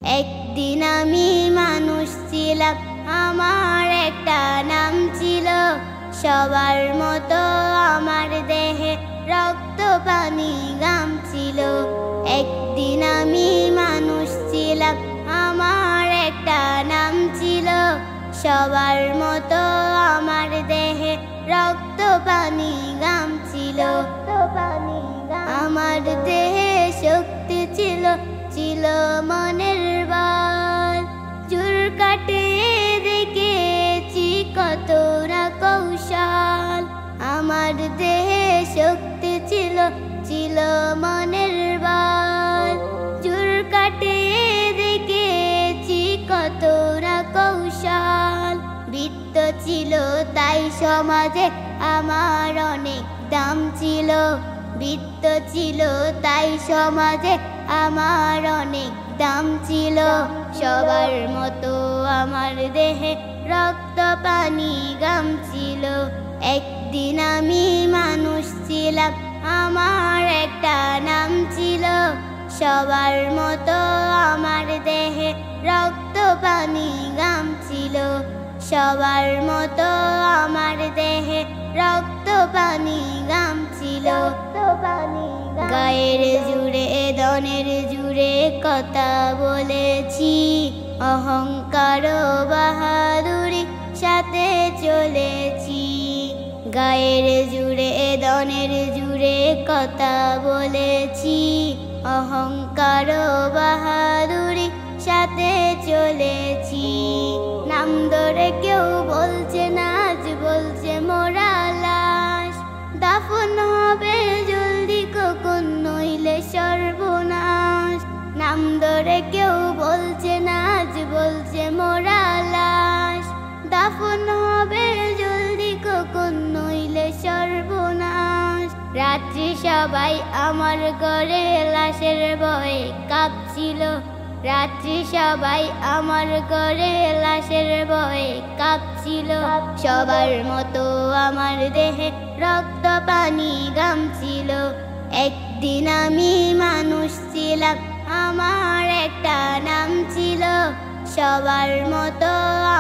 একদিন আমি মানুষ ছিলাম, আমার একটা নাম ছিল। সবার মতো আমার দেহে রক্ত পানি ঘাম ছিল। একদিন আমি মানুষ ছিলাম, আমার একটা নাম ছিল। সবার মতো আমার দেহে রক্ত পানি ঘাম ছিল। আমার দেহে শক্তি ছিল, ছিল মনের বল। জোর কাটিয়ে দেখেছি কত না কৌশল। আমার দেহে শক্তি ছিল, ছিল মনের বল। জোর কাটিয়ে দেখেছি কত না কৌশল। বৃত্ত ছিল তাই সমাজে আমার অনেক দাম ছিল। বৃত্ত ছিল তাই সমাজে আমার অনেক দাম ছিল। সবার মতো আমার দেহে রক্ত পানি ঘাম ছিল। একদিন আমি মানুষ ছিলাম, আমার একটা নাম ছিল। সবার মতো আমার দেহে রক্ত পানি ঘাম ছিল। সবার মতো আমার দেহে রক্ত পানি ঘাম ছিল। গায়ের জুড়ে দনের জুড়ে কথা বলেছি, অহংকার বাহাদুরি সাথে চলেছি। গায়ের জুড়ে দনের জুড়ে কথা বলেছি, অহংকার বাহাদুরি সাথে চলেছি। নাম ধরে কেউ বলছে না, আজ বলছে মোরা লাশ। দাফন হবে জলদি কখন, নইলে সর্বনাশ। নাম ধরে কেউ বলছে না, আজ বলছে মোরা লাশ। দাফন হবে জলদি কখন, নইলে সর্বনাশ। রাত্রি সবাই আমার ঘরে লাশের ভয়ে কাঁপছিল। রাত্রি সবাই আমার ঘরে লাশের ভয়ে কাঁপছিল। সবার মতো আমার দেহে রক্ত পানি ঘাম ছিল। একদিন আমি মানুষ ছিলাম, আমার একটা নাম ছিল। সবার মতো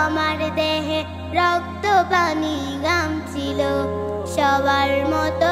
আমার দেহে রক্ত পানি ঘাম ছিল। সবার মতো